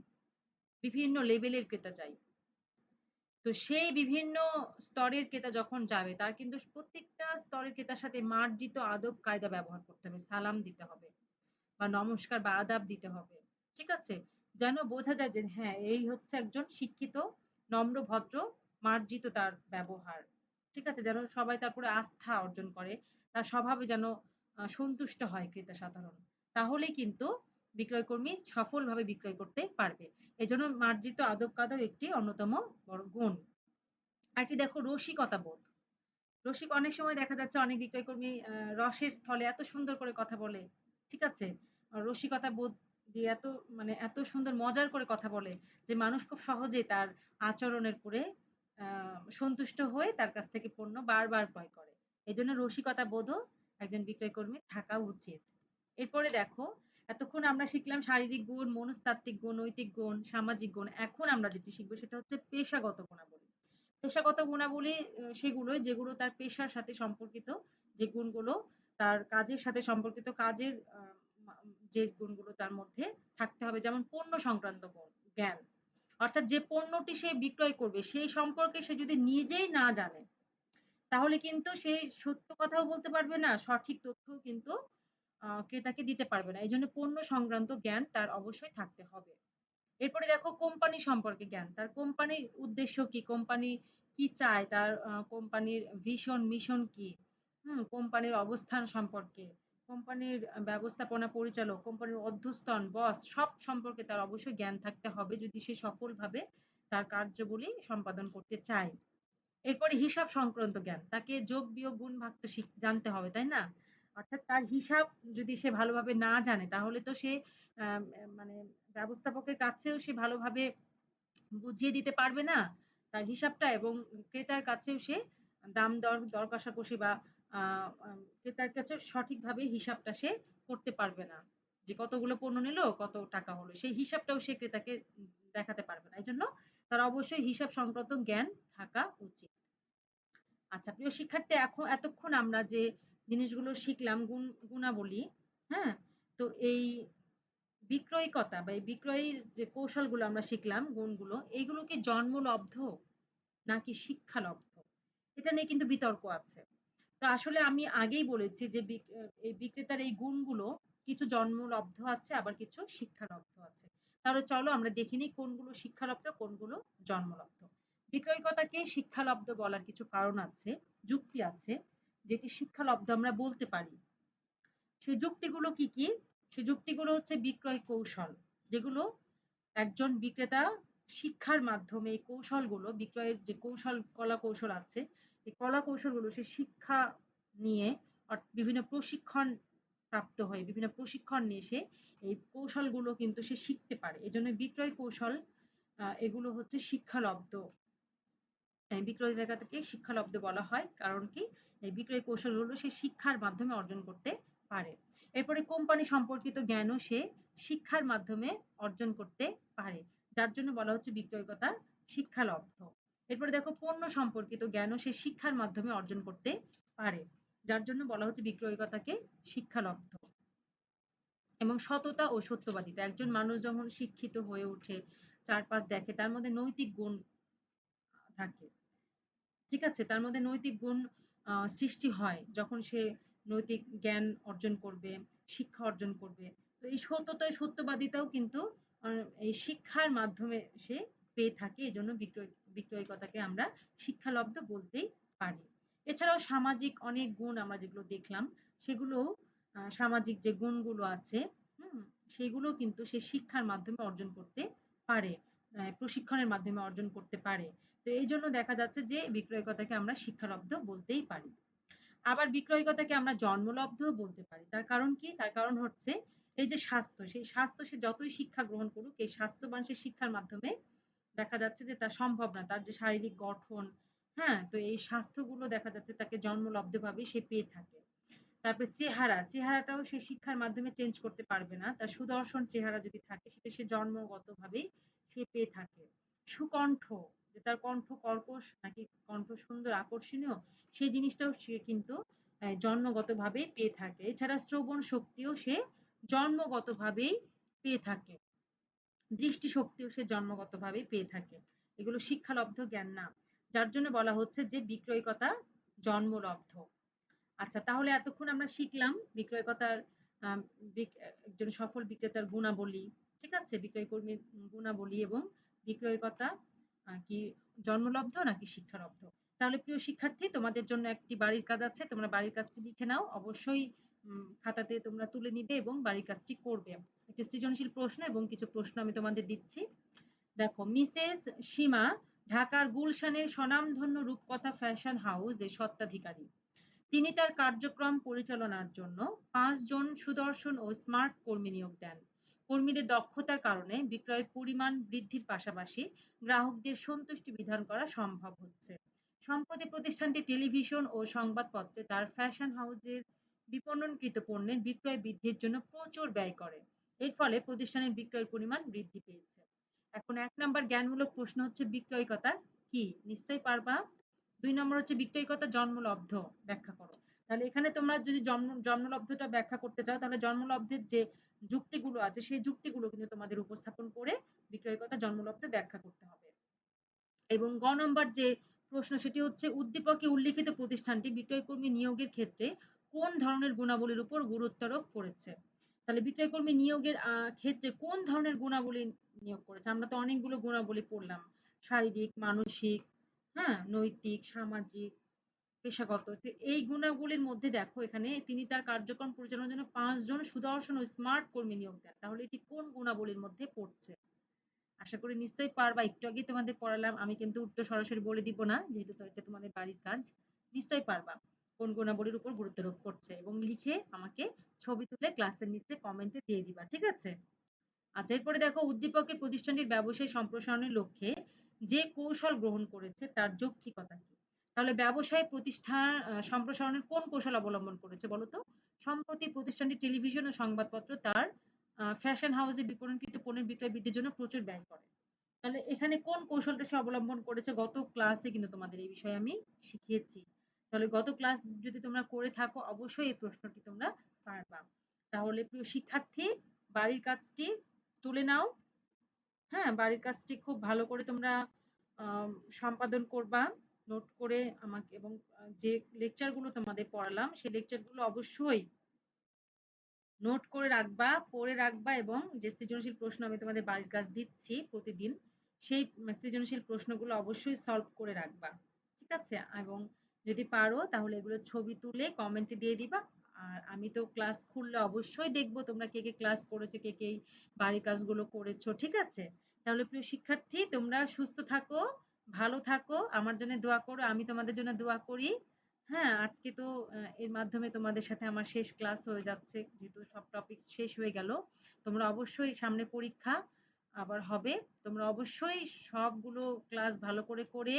বিভিন্ন লেভেলের ক্রেতা চাই। তো সেই বিভিন্ন স্তরের ক্রেতা যখন যাবে তার কিন্তু প্রত্যেকটা স্তরের ক্রেতার সাথে মার্জিত আদব কায়দা ব্যবহার করতে হবে। সালাম দিতে হবে বা নমস্কার বা আদাব দিতে হবে। ঠিক আছে? যেন বোঝা যায় যে হ্যাঁ, এই হচ্ছে একজন শিক্ষিত, নম্র, ভদ্র, মার্জিত তার ব্যবহার। ঠিক আছে? যেন সবাই তার উপরে আস্থা অর্জন করে। তার স্বভাবে যেন সন্তুষ্ট হয় ক্রেতা সাধারণ। তাহলেই কিন্তু বিক্রয়কর্মী সফলভাবে বিক্রয় করতে পারবে। এজন্য মার্জিত আদব কায়দাও একটি অন্যতম বড় গুণ। আরেকটি দেখো রসিকতা বোধ। অনেক সময় দেখা যাচ্ছে অনেক বিক্রয়কর্মী রসের স্থলে এত সুন্দর করে কথা বলে। ঠিক আছে? রসিকতা বোধ দিয়ে এত সুন্দর মজার করে কথা বলে যে মানুষ খুব সহজেই তার আচরণের উপরে সন্তুষ্ট হয়ে তার কাছ থেকে পণ্য বারবার ক্রয় করে। এজন্য রসিকতা বোধও একজন বিক্রয়কর্মীর থাকা উচিত। এরপরে দেখো এতক্ষণ আমরা শিখলাম শারীরিক গুণ, মনস্তাত্ত্বিক গুণ, নৈতিক গুণ, সামাজিক গুণ। এখন আমরা যেটি শিখবো সেটা হচ্ছে পেশাগত গুণাবলী। পেশাগত গুণাবলী সেগুলোই যেগুলো তার পেশার সাথে সম্পর্কিত, যে গুণগুলো তার কাজের সাথে সম্পর্কিত, কাজের যে গুণগুলো তার মধ্যে থাকতে হবে। যেমন পণ্য সংক্রান্ত জ্ঞান। অর্থাৎ যে পণ্যটি সে বিক্রয় করবে সেই সম্পর্কে সে যদি নিজেই না জানে, তাহলে কিন্তু সে সত্য কথাও বলতে পারবে না, সঠিক তথ্যও কিন্তু ক্রেতাকে দিতে পারবে না। এজন্য পণ্য সংক্রান্ত জ্ঞান তার অবশ্যই থাকতে হবে। এরপরে দেখো কোম্পানি সম্পর্কে জ্ঞান। তার কোম্পানির উদ্দেশ্য কি? কোম্পানি কি চায়? তার কোম্পানির ভিশন, মিশন কি? কোম্পানির অবস্থান সম্পর্কে, কোম্পানির ব্যবস্থাপনা পরিচালক, কোম্পানির অধ্যস্তন, বস সব সম্পর্কে তার অবশ্যই জ্ঞান থাকতে হবে যদি সে সফলভাবে তার কার্যাবলী সম্পাদন করতে চায়। এরপরে হিসাব সংক্রান্ত জ্ঞান। তাকে যোগ, বিয়োগ, গুণ, ভাগ তো জানতে হবে, তাই না? অর্থাৎ তার হিসাব যদি সে ভালোভাবে না জানে তাহলে তো সে আম মানে ব্যবস্থাপকের কাছেও সে ভালোভাবে বুঝিয়ে দিতে পারবে না তার হিসাবটা এবং ক্রেতার কাছেও সে দর কষাকষি বা আ আম ক্রেতার কাছে সঠিকভাবে হিসাবটা সে করতে পারবে না। যে কতগুলো পণ্য নিল, কত টাকা হলো। সেই হিসাবটাও সে ক্রেতাকে দেখাতে পারবে না। এজন্য তার অবশ্যই হিসাব সংক্রান্ত জ্ঞান থাকা উচিত। আচ্ছা প্রিয় শিক্ষার্থী, এতক্ষণ আমরা যে জিনিসগুলো শিখলাম গুণাবলী, হ্যাঁ? তো এই বিক্রয়িকতা বা এই বিক্রয়ের যে কৌশলগুলো আমরা শিখলাম, গুণগুলো, এইগুলো কি জন্মলব্ধ নাকি শিক্ষালব্ধ? এটা নিয়ে কিন্তু বিতর্ক আছে। তো আসলে আমি আগেই বলেছি যে এই বিক্রেতার এই গুণগুলো কিছু জন্মলব্ধ আছে আবার কিছু শিক্ষালব্ধ আছে। তাহলে চলো আমরা দেখে নিই কোনগুলো শিক্ষালব্ধ, কোনগুলো জন্মলব্ধ। বিক্রয়িকতাকে শিক্ষালব্ধ বলার কিছু কারণ আছে, যুক্তি আছে, যেটি শিক্ষালব্ধ আমরা বলতে পারি। সেই যুক্তিগুলো কি, কি? সেই যুক্তিগুলো হচ্ছে বিক্রয় কৌশল, যেগুলো একজন বিক্রেতা শিক্ষার মাধ্যমে এই কৌশলগুলো, বিক্রয়ের যে কলা কৌশল আছে, এই কলা কৌশলগুলো সে শিক্ষা নিয়ে বিভিন্ন প্রশিক্ষণ প্রাপ্ত হয়ে, বিভিন্ন প্রশিক্ষণ নিয়ে সে এই কৌশলগুলো কিন্তু সে শিখতে পারে। এজন্য বিক্রয় কৌশল এগুলো হচ্ছে শিক্ষালব্ধ। বিক্রয় জায়গাটাকে শিক্ষালব্ধ বলা হয়। কারণ কি? এই বিক্রয় কৌশলগুলো সে শিক্ষার মাধ্যমে অর্জন করতে পারে। এরপরে কোম্পানি সম্পর্কিত জ্ঞানও সে শিক্ষার মাধ্যমে অর্জন করতে পারে, যার জন্য বলা হচ্ছে বিক্রয়কতা শিক্ষালব্ধ। এরপরে দেখো পণ্য সম্পর্কিত জ্ঞানও সে শিক্ষার মাধ্যমে অর্জন করতে পারে, যার জন্য বলা হচ্ছে বিক্রয়কতাকে শিক্ষালব্ধ। এবং সততা ও সত্যবাদিতা, একজন মানুষ যখন শিক্ষিত হয়ে ওঠে, চারপাশ দেখে, তার মধ্যে নৈতিক গুণ থাকে, ঠিক আছে, তার মধ্যে নৈতিক গুণ সৃষ্টি হয় যখন সে নৈতিক জ্ঞান অর্জন করবে, শিক্ষা অর্জন করবে। তো এই সততা সত্যবাদিতাও কিন্তু এই শিক্ষার মাধ্যমে সে পেয়ে থাকে, এই জন্য বিক্রয়িকতাকে আমরা শিক্ষালব্ধ বলতেই পারি। এছাড়াও সামাজিক অনেক গুণ আমরা যেগুলো দেখলাম, সেগুলো সামাজিক যে গুণগুলো আছে, সেগুলো কিন্তু সে শিক্ষার মাধ্যমে অর্জন করতে পারে, প্রশিক্ষণের মাধ্যমে অর্জন করতে পারে। তো এই জন্য দেখা যাচ্ছে যে বিক্রয়িকতাকে আমরা শিক্ষালব্ধ বলতেই পারি। আবার বিক্রয়িকতাকে আমরা জন্মলব্ধ বলতে পারি। তার কারণ কি? তার কারণ হচ্ছে এই যে স্বাস্থ্য, সেই স্বাস্থ্য সে যতই শিক্ষা গ্রহণ করুক, এই স্বাস্থ্যবান সে শিক্ষার মাধ্যমে দেখা যাচ্ছে যে তার সম্ভব না, তার যে শারীরিক গঠন, হ্যাঁ, তো এই স্বাস্থ্যগুলো দেখা যাচ্ছে তাকে জন্মলব্ধ ভাবে সে পেয়ে থাকে। তারপরে চেহারাটাও সে শিক্ষার মাধ্যমে চেঞ্জ করতে পারবে না, তার সুদর্শন চেহারা যদি থাকে সেটা সে জন্মগত ভাবেই সে পেয়ে থাকে। সুকণ্ঠ, যে তার কণ্ঠ কর্কশ নাকি কণ্ঠ সুন্দর আকর্ষণীয়, সেই জিনিসটাও সে কিন্তু জন্মগত ভাবেই পেয়ে থাকে। এছাড়া শ্রবণ শক্তিও সে জন্মগত ভাবেই পেয়ে থাকে, দৃষ্টিশক্তিও সে জন্মগত ভাবেই পেয়ে থাকে। এগুলো শিক্ষালব্ধ জ্ঞান না, যার জন্য বলা হচ্ছে যে বিক্রয়িকতা জন্মলব্ধ। আচ্ছা, তাহলে এতক্ষণ আমরা শিখলাম বিক্রয়কতার আম একজন সফল বিক্রেতার গুণাবলী। ঠিক আছে? বিক্রয় কর্মীর গুণাবলী এবং বিক্রয়কতা কি জন্মলব্ধ নাকি শিক্ষালব্ধ? তাহলে প্রিয় শিক্ষার্থী, তোমাদের জন্য একটি বাড়ির কাজ আছে। তোমরা বাড়ির কাজটি লিখে নাও। অবশ্যই খাতাতে তোমরা তুলে নিবে এবং বাড়ির কাজটি করবে। একটি সৃজনশীল প্রশ্ন এবং কিছু প্রশ্ন আমি তোমাদের দিচ্ছি। দেখো, মিসেস সীমা ঢাকার গুলশানের স্বনামধন্য রূপকথা ফ্যাশন হাউস এর স্বত্বাধিকারী। তিনি তার কার্যক্রম পরিচালনার জন্য ৫ জন সুদর্শন ও স্মার্ট কর্মী নিয়োগ দেন। কর্মীদের দক্ষতার কারণে বিক্রয়ের পরিমাণ বৃদ্ধির পাশাপাশি গ্রাহকদের সন্তুষ্টি বিধান করা সম্ভব হচ্ছে। সম্প্রতি প্রতিষ্ঠানটি টেলিভিশন ও সংবাদপত্রে তার ফ্যাশন হাউসের বিপণনকৃত পণ্যের বিক্রয় বৃদ্ধির জন্য প্রচুর ব্যয় করে। এর ফলে প্রতিষ্ঠানের বিক্রয়ের পরিমাণ বৃদ্ধি পেয়েছে। এখন ১ নম্বর জ্ঞানমূলক প্রশ্ন হচ্ছে বিক্রয়িকতা কি? নিশ্চয়ই পারবা। ২ নম্বর হচ্ছে বিক্রয়িকতা জন্মলব্ধ, ব্যাখ্যা করো। তাহলে এখানে তোমরা যদি জন্মলব্ধটা ব্যাখ্যা করতে চাও, তাহলে জন্মলব্ধের যে যুক্তিগুলো আছে সেই যুক্তিগুলো কিন্তু তোমাদের উপস্থাপন করে বিক্রয়িকতা জন্মলব্ধ ব্যাখ্যা করতে হবে। এবং গ নম্বর যে প্রশ্ন, সেটি হচ্ছে উদ্দীপকে উল্লিখিত প্রতিষ্ঠানটি বিক্রয়কর্মী নিয়োগের ক্ষেত্রে কোন ধরনের গুণাবলীর উপর গুরুত্বারোপ করেছে? তাহলে বিক্রয়কর্মী নিয়োগের ক্ষেত্রে কোন ধরনের গুণাবলী নিয়োগ করেছে? আমরা তো অনেকগুলো গুণাবলী পড়লাম, শারীরিক, মানসিক, হ্যাঁ, নৈতিক, সামাজিক, পেশাগত। তো এই গুণাবলীর মধ্যে দেখো এখানে তিনি তার কার্যক্রম পরিচালনার জন্য ৫ জন সুদর্শন ও স্মার্ট কর্মী নিয়োগ দেন। তাহলে এটি কোন গুণাবলীর মধ্যে পড়ছে? আশা করি নিশ্চয়ই পারবা। একটু আগেই তোমাদের পড়ালাম, আমি কিন্তু উত্তর সরাসরি বলে দিব না, যেহেতু তো এটা তোমাদের বাড়ির কাজ। নিশ্চয়ই পারবা কোন গুণাবলীর উপর গুরুত্বারোপ করছে, এবং লিখে আমাকে ছবি তুলে ক্লাসের নিচে কমেন্টে দিয়ে দিবা, ঠিক আছে? আচ্ছা, এরপরে দেখো উদ্দীপকের প্রতিষ্ঠানটির ব্যবসায় সম্প্রসারণের লক্ষ্যে যে কৌশল গ্রহণ করেছে তার যৌক্তিকতা কি? তাহলে ব্যবসায় প্রতিষ্ঠান সম্প্রসারণের কোন কৌশল অবলম্বন করেছে বলো তো? সম্প্রতি প্রতিষ্ঠানটি টেলিভিশন ও সংবাদপত্র তার ফ্যাশন হাউসে বিপণনকৃত পণ্যের বিক্রয় বৃদ্ধির জন্য প্রচুর ব্যয় করে। তাহলে এখানে কোন কৌশলটা সে অবলম্বন করেছে? গত ক্লাসে কিন্তু তোমাদের এই বিষয়ে আমি শিখিয়েছি। তাহলে গত ক্লাস যদি তোমরা করে থাকো, অবশ্যই এই প্রশ্নটি তোমরা পারবা। তাহলে প্রিয় শিক্ষার্থী, বাড়ির কাজটি তুলে নাও। হ্যাঁ, বাড়ির কাজটি খুব ভালো করে তোমরা আম সম্পাদন করবা, নোট করে আমাকে, এবং যে লেকচার গুলো তোমাদের পড়ালাম সেই লেকচার গুলো অবশ্যই নোট করে রাখবা, পড়ে রাখবা, এবং যে সৃজনশীল প্রশ্ন আমি তোমাদের বাড়ির কাজ দিচ্ছি প্রতিদিন, সেই সৃজনশীল প্রশ্নগুলো অবশ্যই সলভ করে রাখবা। ঠিক আছে? এবং যদি পারো তাহলে এগুলোর ছবি তুলে কমেন্টে দিয়ে দিবা। আর আমি তো ক্লাস খুললে অবশ্যই দেখবো তোমরা কে, কে ক্লাস করেছো, কে, কে এই বাড়ির কাজগুলো করেছো। ঠিক আছে? তাহলে প্রিয় শিক্ষার্থী, তোমরা সুস্থ থাকো, ভালো থাকো, আমার জন্য দোয়া করো, আমি তোমাদের জন্য দোয়া করি। হ্যাঁ, আজকে তো এর মাধ্যমে তোমাদের সাথে আমার শেষ ক্লাস হয়ে যাচ্ছে, যেহেতু সব টপিক শেষ হয়ে গেল। তোমরা অবশ্যই, সামনে পরীক্ষা আবার হবে, তোমরা অবশ্যই সবগুলো ক্লাস ভালো করে করে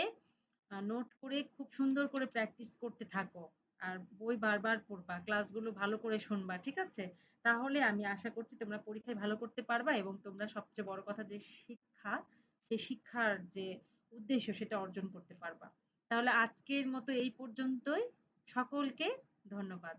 নোট করে খুব সুন্দর করে প্র্যাকটিস করতে থাকো। আর বই বারবার পড়বা, ক্লাসগুলো ভালো করে শুনবা, ঠিক আছে? তাহলে আমি আশা করছি তোমরা পরীক্ষায় ভালো করতে পারবা এবং তোমরা সবচেয়ে বড় কথা যে শিক্ষা, সেই শিক্ষার যে উদ্দেশ্য সেটা অর্জন করতে পারবা। তাহলে আজকের মতো এই পর্যন্তই। সকলকে ধন্যবাদ।